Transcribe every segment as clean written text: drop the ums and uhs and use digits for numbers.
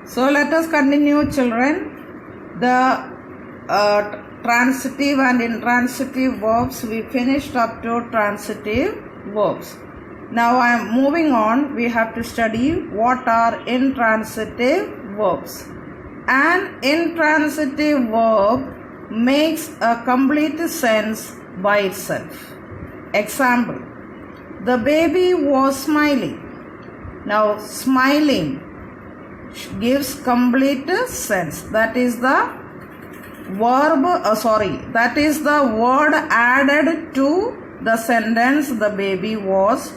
So let us continue, children. The transitive and intransitive verbs, we finished up to transitive verbs. Now I am moving on. We have to study what are intransitive verbs. An intransitive verb makes a complete sense by itself. Example, the baby was smiling. Now smiling gives complete sense. That is the verb, that is the word added to the sentence the baby was,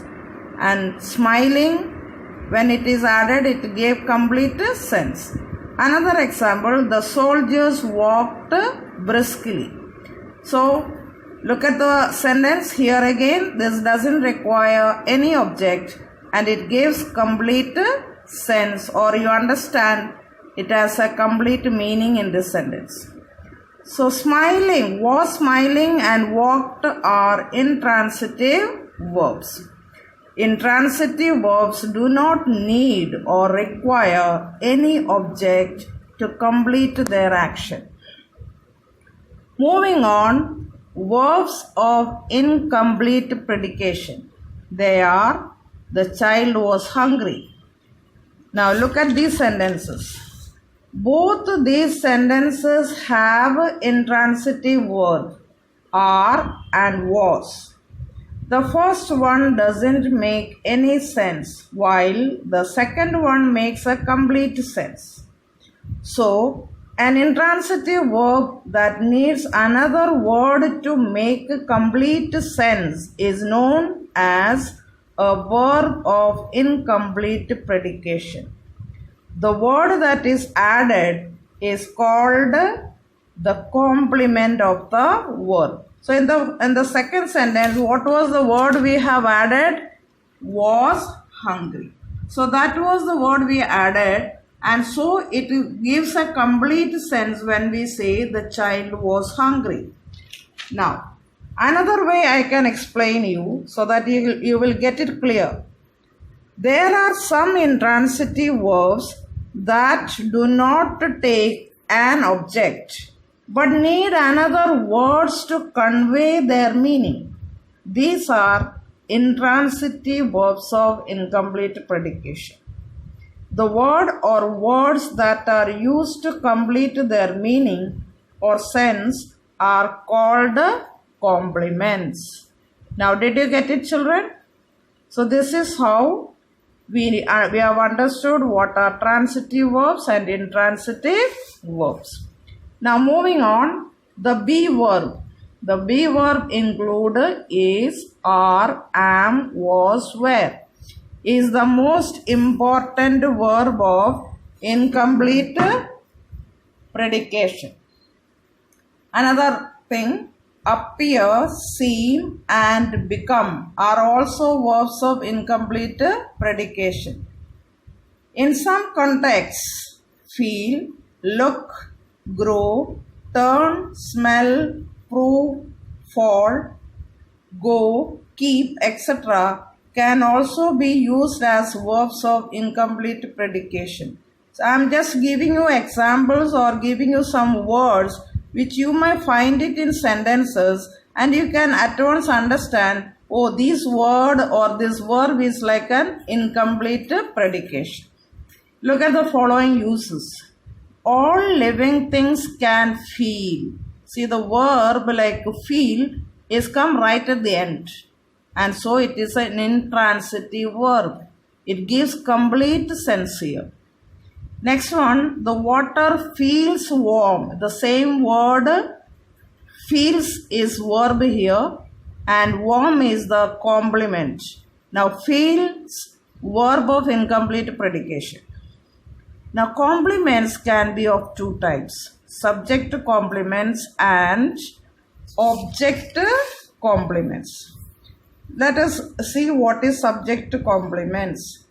and smiling, when it is added, it gave complete sense. Another example, the soldiers walked briskly. So look at the sentence here again. This doesn't require any object and it gives complete sense, or you understand it has a complete meaning in this sentence. So smiling, was smiling, and walked are intransitive verbs. Intransitive verbs do not need or require any object to complete their action. Moving on, verbs of incomplete predication. They are, the child was hungry. Now look at these sentences. Both these sentences have intransitive verbs, are and was. The first one doesn't make any sense, while the second one makes a complete sense. So, an intransitive verb that needs another word to make complete sense is known as a verb of incomplete predication. The word that is added is called the complement of the verb. So in the second sentence, what was the word we have added? Was hungry. So that was the word we added, and so it gives a complete sense when we say the child was hungry. Now, another way I can explain you so that you will get it clear. There are some intransitive verbs that do not take an object but need another words to convey their meaning. These are intransitive verbs of incomplete predication. The word or words that are used to complete their meaning or sense are called complements. Now, did you get it, children? So this is how we have understood what are transitive verbs and intransitive verbs. Now moving on, the be verb. The be verb include is, are, am, was, were. Is the most important verb of incomplete predication. Another thing, appear, seem, and become are also verbs of incomplete predication. In some contexts, feel, look, grow, turn, smell, prove, fall, go, keep, etc. can also be used as verbs of incomplete predication. So I am just giving you examples or giving you some words which you may find it in sentences, and you can at once understand, oh, this word or this verb is like an incomplete predication. Look at the following uses. All living things can feel. See, the verb like feel is come right at the end, and so it is an intransitive verb. It gives complete sense here. Next one, the water feels warm. The same word feels is verb here and warm is the complement. Now feels, verb of incomplete predication. Now complements can be of two types, subject complements and object complements. Let us see what is subject complements.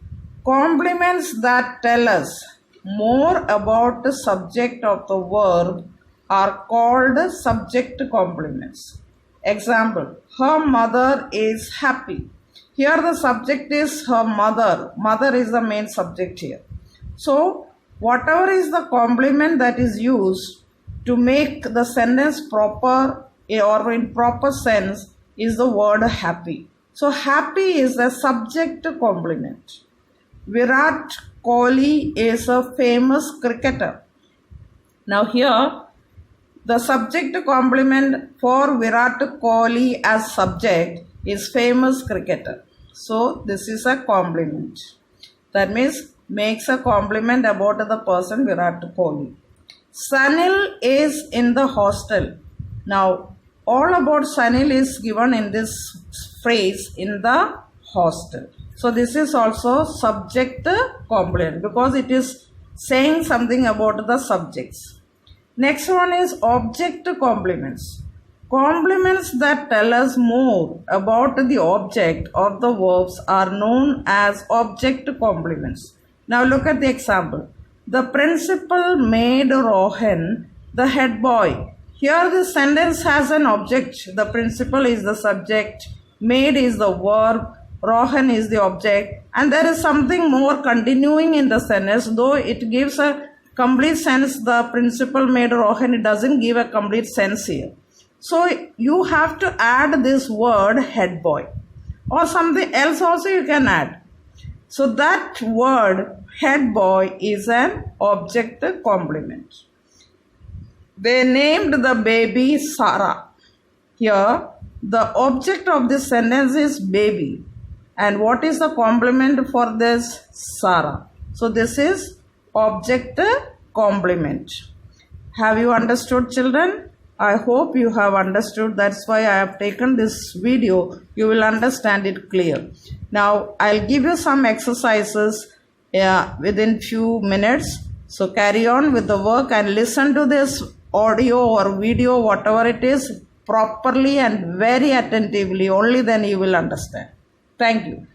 Complements that tell us more about the subject of the verb are called subject complements. Example, her mother is happy. Here the subject is her mother. Mother is the main subject here. So whatever is the complement that is used to make the sentence proper or in proper sense is the word happy. So happy is a subject complement. Virat Kohli is a famous cricketer. Now here the subject complement for Virat Kohli as subject is famous cricketer. So this is a compliment. That means makes a compliment about the person Virat Kohli. Sanil is in the hostel. Now all about Sanil is given in this phrase in the hostel. So this is also subject complement because it is saying something about the subjects. Next one is object complements. Complements that tell us more about the object of the verbs are known as object complements. Now look at the example. The principal made Rohan the head boy. Here the sentence has an object. The principal is the subject, made is the verb, Rohan is the object, and there is something more continuing in the sentence. Though it gives a complete sense, the principal made Rohan, it doesn't give a complete sense here. So you have to add this word head boy or something else also you can add. So that word head boy is an object complement. They named the baby Sarah. Here the object of this sentence is baby. And what is the complement for this? Sarah. So this is object complement. Have you understood, children? I hope you have understood. That's why I have taken this video. You will understand it clear. Now I'll give you some exercises within few minutes. So carry on with the work and listen to this audio or video, whatever it is, properly and very attentively. Only then you will understand. Thank you.